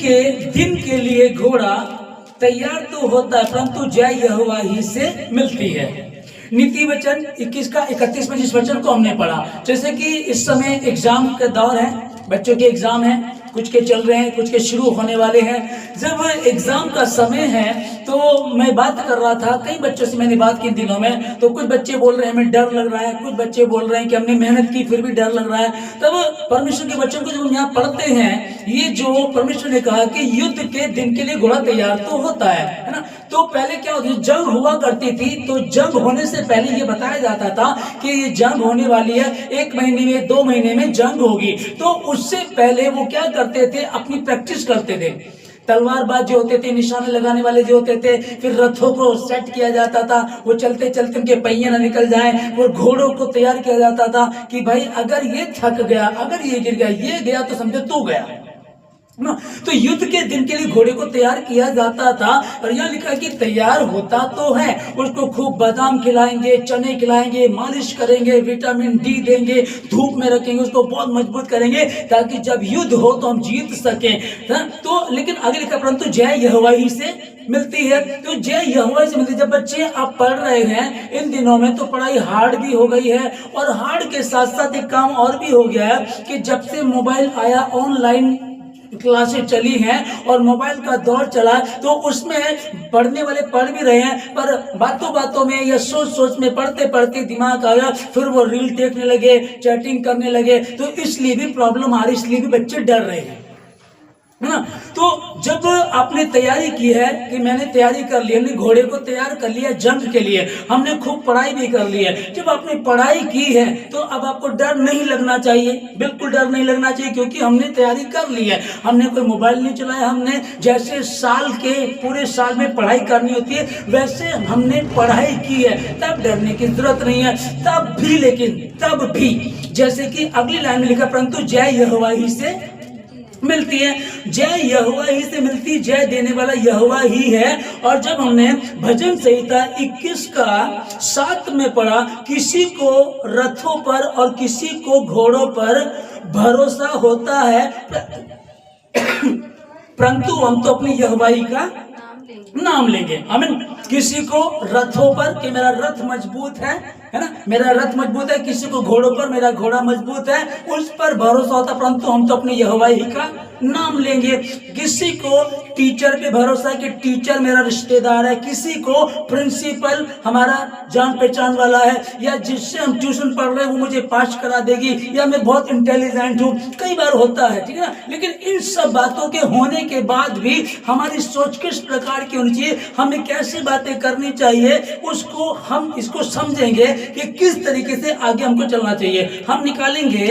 के दिन के लिए घोड़ा तैयार तो होता है, परंतु जय यहोवा ही से मिलती है। नीति वचन 21 का 31 में जिस वचन को हमने पढ़ा, जैसे कि इस समय एग्जाम का दौर है, बच्चों के एग्जाम है, कुछ के चल रहे हैं, कुछ के शुरू होने वाले हैं। जब एग्जाम का समय है तो मैं बात कर रहा था, कई बच्चों से मैंने बात की इन दिनों में, तो कुछ बच्चे बोल रहे हैं हमें डर लग रहा है, कुछ बच्चे बोल रहे हैं कि हमने मेहनत की फिर भी डर लग रहा है। तब परमेश्वर के वचन को जब हम यहाँ पढ़ते हैं, ये जो परमेश्वर ने कहा कि युद्ध के दिन के लिए घोड़ा तैयार तो होता है ना। तो पहले क्या होती, जंग हुआ करती थी, तो जंग होने से पहले ये बताया जाता था कि ये जंग होने वाली है, 1 महीने में 2 महीने में जंग होगी। तो उससे पहले वो क्या करते थे, अपनी प्रैक्टिस करते थे। तलवारबाज जो होते थे, निशाने लगाने वाले जो होते थे, फिर रथों को सेट किया जाता था, वो चलते चलते उनके पहिए ना निकल जाए, और घोड़ों को तैयार किया जाता था कि भाई अगर ये थक गया, अगर ये गिर गया, ये गया तो समझो तू गया ना। तो युद्ध के दिन के लिए घोड़े को तैयार किया जाता था। और यह लिखा कि तैयार होता तो है, उसको खूब बादाम खिलाएंगे, चने खिलाएंगे, मालिश करेंगे, विटामिन डी देंगे, धूप में रखेंगे, उसको बहुत मजबूत करेंगे ताकि जब युद्ध हो तो हम जीत सकें। तो लेकिन आगे लिखा परंतु जय यहोवा ही से मिलती है। तो जय यहोवा से मिलती है। जब बच्चे आप पढ़ रहे हैं इन दिनों में, तो पढ़ाई हार्ड भी हो गई है, और हार्ड के साथ साथ एक काम और भी हो गया है कि जब से मोबाइल आया, ऑनलाइन क्लासेस चली हैं और मोबाइल का दौर चला, तो उसमें पढ़ने वाले पढ़ भी रहे हैं, पर बातों बातों में या सोच सोच में पढ़ते पढ़ते दिमाग आया, फिर वो रील देखने लगे, चैटिंग करने लगे, तो इसलिए भी प्रॉब्लम आ रही, इसलिए भी बच्चे डर रहे हैं, है ना। तो जब आपने तैयारी की है कि मैंने तैयारी कर ली, हमने घोड़े को तैयार कर लिया जंग के लिए, हमने खूब पढ़ाई भी कर ली है, जब आपने पढ़ाई की है तो अब आपको डर नहीं लगना चाहिए, बिल्कुल डर नहीं लगना चाहिए, क्योंकि हमने तैयारी कर ली है। हमने कोई मोबाइल नहीं चलाया, हमने जैसे साल के पूरे साल में पढ़ाई करनी होती है वैसे हमने पढ़ाई की है, तब डरने की जरूरत नहीं है। तब भी, लेकिन तब भी, जैसे कि अगली लाइन में लिखा परंतु जय यहोवा ही से मिलती है। जय यहोवा ही से मिलती, जय देने वाला यहोवा ही है। और जब हमने भजन संहिता 21 का 7 में पढ़ा, किसी को रथों पर और किसी को घोड़ों पर भरोसा होता है, परंतु हम तो अपनी यहोवाही का नाम लेंगे। आमीन। किसी को रथों पर कि मेरा रथ मजबूत है ना, मेरा रथ मजबूत है, किसी को घोड़ों पर, मेरा घोड़ा मजबूत है, उस पर भरोसा होता, परंतु हम तो अपने यहोवा ही का नाम लेंगे। किसी को टीचर पे भरोसा है कि टीचर मेरा रिश्तेदार है, किसी को प्रिंसिपल हमारा जान पहचान वाला है, या जिससे हम ट्यूशन पढ़ रहे हैं वो मुझे पास करा देगी, या मैं बहुत इंटेलिजेंट हूँ, कई बार होता है, ठीक है ना। लेकिन इन सब बातों के होने के बाद भी हमारी सोच किस प्रकार की होनी चाहिए, हमें कैसी बातें करनी चाहिए, उसको हम इसको समझेंगे कि किस तरीके से आगे हमको चलना चाहिए। हम निकालेंगे